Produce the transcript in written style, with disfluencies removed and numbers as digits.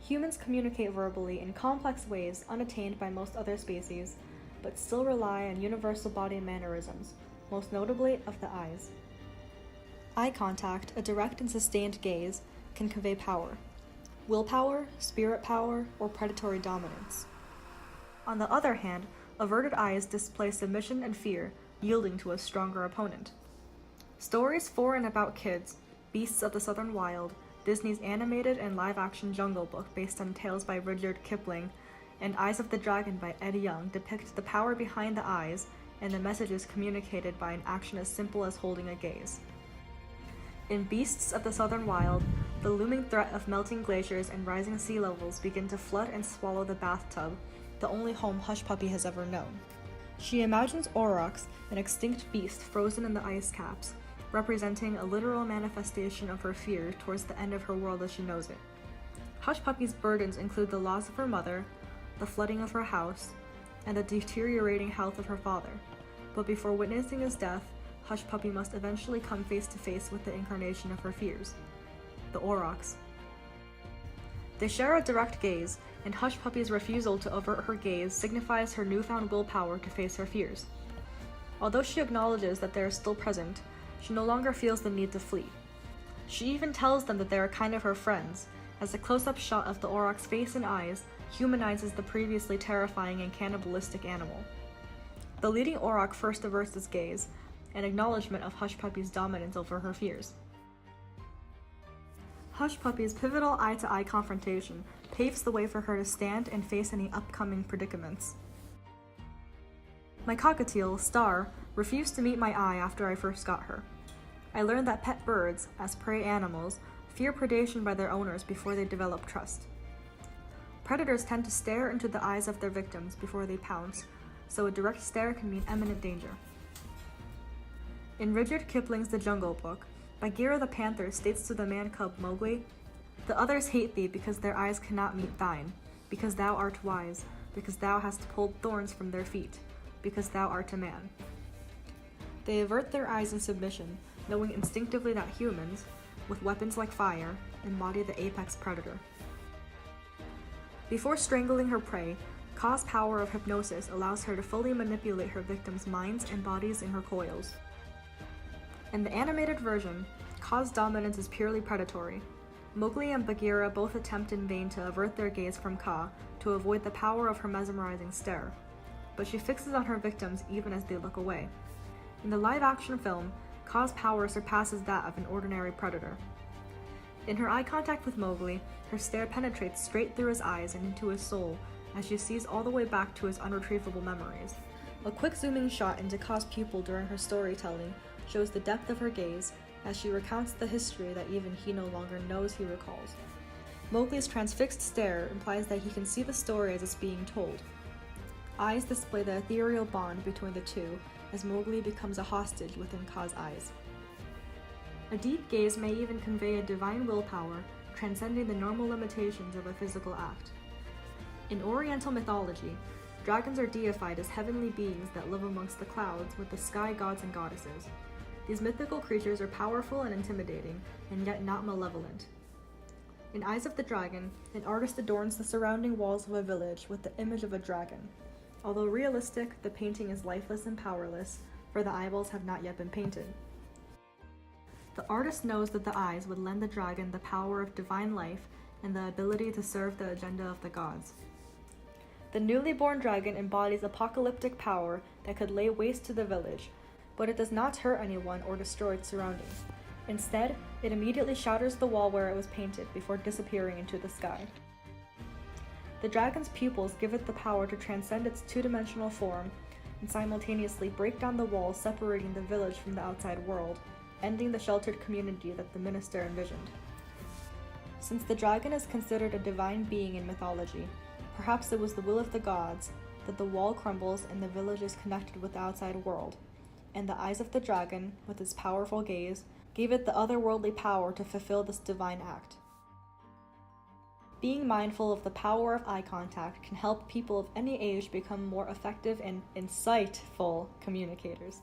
Humans communicate verbally in complex ways unattained by most other species, but still rely on universal body mannerisms, most notably of the eyes. Eye contact, a direct and sustained gaze, can convey power. Willpower, spirit power, or predatory dominance. On the other hand, averted eyes display submission and fear, yielding to a stronger opponent. Stories for and about kids, Beasts of the Southern Wild, Disney's animated and live-action Jungle Book based on tales by Rudyard Kipling, and Eyes of the Dragon by Ed Young depict the power behind the eyes and the messages communicated by an action as simple as holding a gaze. In Beasts of the Southern Wild, the looming threat of melting glaciers and rising sea levels begin to flood and swallow the bathtub, the only home Hush Puppy has ever known. She imagines aurochs, an extinct beast frozen in the ice caps, representing a literal manifestation of her fear towards the end of her world as she knows it. Hush Puppy's burdens include the loss of her mother, the flooding of her house, and the deteriorating health of her father. But before witnessing his death, Hush Puppy must eventually come face to face with the incarnation of her fears, the aurochs. They share a direct gaze, and Hush Puppy's refusal to avert her gaze signifies her newfound willpower to face her fears. Although she acknowledges that they are still present, she no longer feels the need to flee. She even tells them that they are kind of her friends, as a close-up shot of the auroch's face and eyes humanizes the previously terrifying and cannibalistic animal. The leading auroch first averts his gaze, an acknowledgement of Hush Puppy's dominance over her fears. Hush Puppy's pivotal eye-to-eye confrontation paves the way for her to stand and face any upcoming predicaments. My cockatiel, Star, refused to meet my eye after I first got her. I learned that pet birds, as prey animals, fear predation by their owners before they develop trust. Predators tend to stare into the eyes of their victims before they pounce, so a direct stare can mean imminent danger. In Rudyard Kipling's The Jungle Book, Bagheera the panther states to the man-cub Mowgli, "The others hate thee because their eyes cannot meet thine, because thou art wise, because thou hast pulled thorns from their feet, because thou art a man." They avert their eyes in submission, knowing instinctively that humans, with weapons like fire, embody the apex predator. Before strangling her prey, Kaa's power of hypnosis allows her to fully manipulate her victims' minds and bodies in her coils. In the animated version, Kaa's dominance is purely predatory. Mowgli and Bagheera both attempt in vain to avert their gaze from Kaa to avoid the power of her mesmerizing stare, but she fixes on her victims even as they look away. In the live-action film, Kaa's power surpasses that of an ordinary predator. In her eye contact with Mowgli, her stare penetrates straight through his eyes and into his soul as she sees all the way back to his unretrievable memories. A quick zooming shot into Kaa's pupil during her storytelling shows the depth of her gaze as she recounts the history that even he no longer knows he recalls. Mowgli's transfixed stare implies that he can see the story as it's being told. Eyes display the ethereal bond between the two as Mowgli becomes a hostage within Kaa's eyes. A deep gaze may even convey a divine willpower, transcending the normal limitations of a physical act. In Oriental mythology, dragons are deified as heavenly beings that live amongst the clouds with the sky gods and goddesses. These mythical creatures are powerful and intimidating, and yet not malevolent. In Eyes of the Dragon, an artist adorns the surrounding walls of a village with the image of a dragon. Although realistic, the painting is lifeless and powerless, for the eyeballs have not yet been painted. The artist knows that the eyes would lend the dragon the power of divine life and the ability to serve the agenda of the gods. The newly born dragon embodies apocalyptic power that could lay waste to the village, but it does not hurt anyone or destroy its surroundings. Instead, it immediately shatters the wall where it was painted before disappearing into the sky. The dragon's pupils give it the power to transcend its two-dimensional form and simultaneously break down the walls separating the village from the outside world, ending the sheltered community that the minister envisioned. Since the dragon is considered a divine being in mythology, perhaps it was the will of the gods that the wall crumbles and the village is connected with the outside world, and the eyes of the dragon, with its powerful gaze, gave it the otherworldly power to fulfill this divine act. Being mindful of the power of eye contact can help people of any age become more effective and insightful communicators.